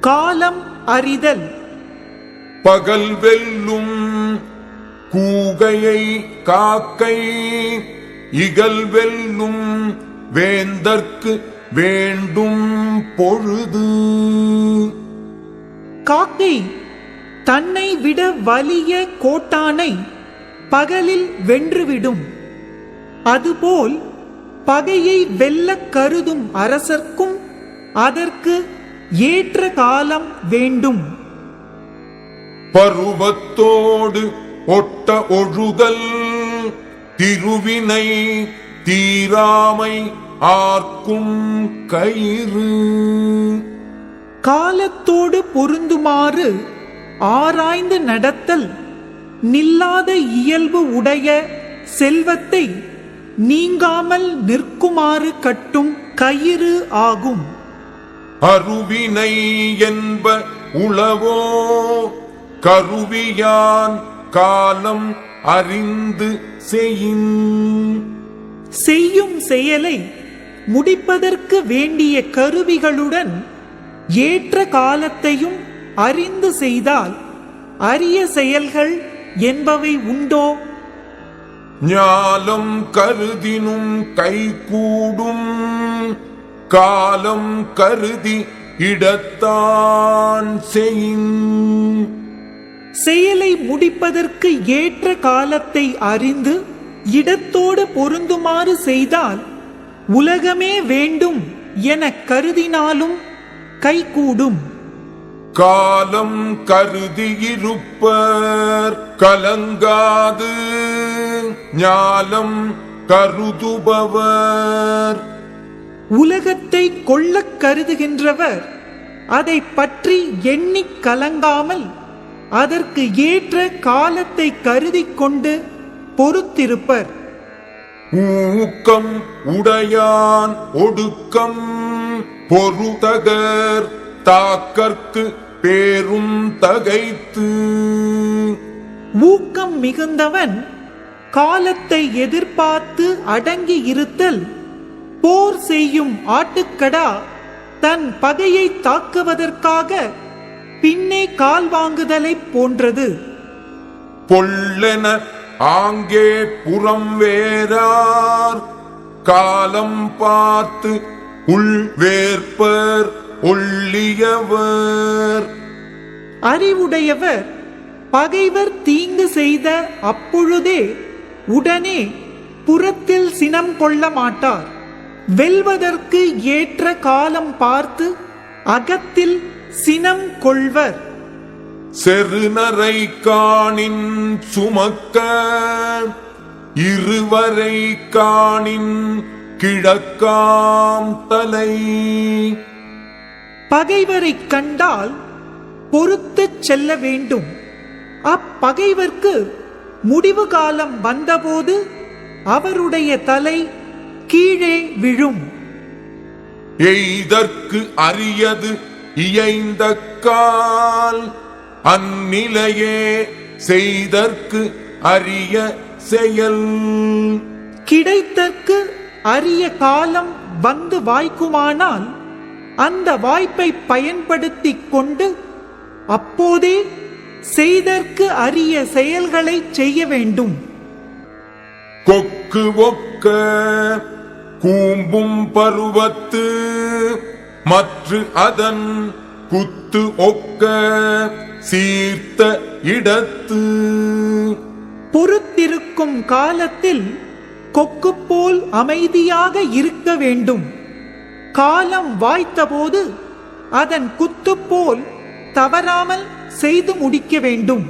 காலம் அறிதல். பகல் வெல்லும் கூகையை காக்கை, இகல் வெல்லும் வேந்தற்கு வேண்டும் பொழுது. காக்கை தன்னை விட வலிய கோட்டானை பகலில் வென்றுவிடும். அதுபோல் பகையை வெல்ல கருதும் அரசர்க்கும் அதற்கு ஏற்ற காலம் வேண்டும். பருவத்தோடு ஒட்ட ஒழுகல், திருவினை தீராமை ஆர்க்கும் கயிறு. காலத்தோடு பொருந்துமாறு ஆராய்ந்து நடத்தல் நில்லாத இயல்பு உடைய செல்வத்தை நீங்காமல் நிற்குமாறு கட்டும் கயிறு ஆகும். அருவினை என்ப உளவோ கருவியான் காலம் அறிந்து செய்யும் செயலை முடிப்பதற்கு வேண்டிய கருவிகளுடன் ஏற்ற காலத்தையும் அறிந்து செய்தால் அரிய செயல்கள் என்பவை உண்டோ? ஞாலம் கருதினும் கைகூடும், காலம் கருதி இடத்தான் செயலை முடிப்பதற்கு ஏற்ற காலத்தை அறிந்து இடத்தோடு பொருந்துமாறு செய்தால் உலகமே வேண்டும் என கருதினாலும் கைகூடும். காலம் கருதி இருப்பர் கலங்காது, ஞாலம் கருதுபவர். உலகத்தை கொள்ளக் கருதுகின்றவர் அதை பற்றி எண்ணிக் கலங்காமல் அதற்கு ஏற்ற காலத்தை கருதி கொண்டு பொறுத்திருப்பர். ஊக்கம் உடையான் ஒடுக்கம் பொறுதகர் தாக்கற்கு பேரும் தகைத்து. ஊக்கம் மிகுந்தவன் காலத்தை எதிர்பார்த்து அடங்கி இருத்தல் போர் செய்யும் ஆட்டுக்கடா தன் பகையை தாக்குவதற்காக பின்னே கால் வாங்குதலை போன்றது. பொல்லென ஆங்கே புறம் வேறார், காலம் பார்த்து உள் வேற்பர் ஒள்ளியவர். அறிவுடையவர் பகைவர் தீங்கு செய்த அப்பொழுதே உடனே புறத்தில் சினம் கொள்ள மாட்டார். வெல்வதற்கு ஏற்ற காலம் பார்த்து அகத்தில் சினம் கொள்வர். செருநரை காணின் சுமக்க, இருவரை காணின் கிழக்காம் தலை. பகைவரை கண்டால் பொறுத்து செல்ல வேண்டும். அப்பகைவர்க்கு முடிவு காலம் வந்தபோது அவருடைய தலை கீழே விழும். எய்தற்கு அரியது இயைந்த கால், அந்நிலையே செய்தற்கு அரிய செயல். கிடைத்தற்கு அரிய காலம் வந்து வாய்க்குமானால் அந்த வாய்ப்பை பயன்படுத்திக் கொண்டு அப்போதே செய்தற்கு அரிய செயல்களை செய்ய வேண்டும். கொக்கு ஒக்க கூம்பும் பருவத்து, மற்ற அதன் குத்து ஒக்க சீர்த்த இடத்து. பொறுத்திருக்கும் காலத்தில் கொக்கு போல் அமைதியாக இருக்க வேண்டும். காலம் வாய்த்தபோது அதன் குத்து போல் தவறாமல் செய்து முடிக்க வேண்டும்.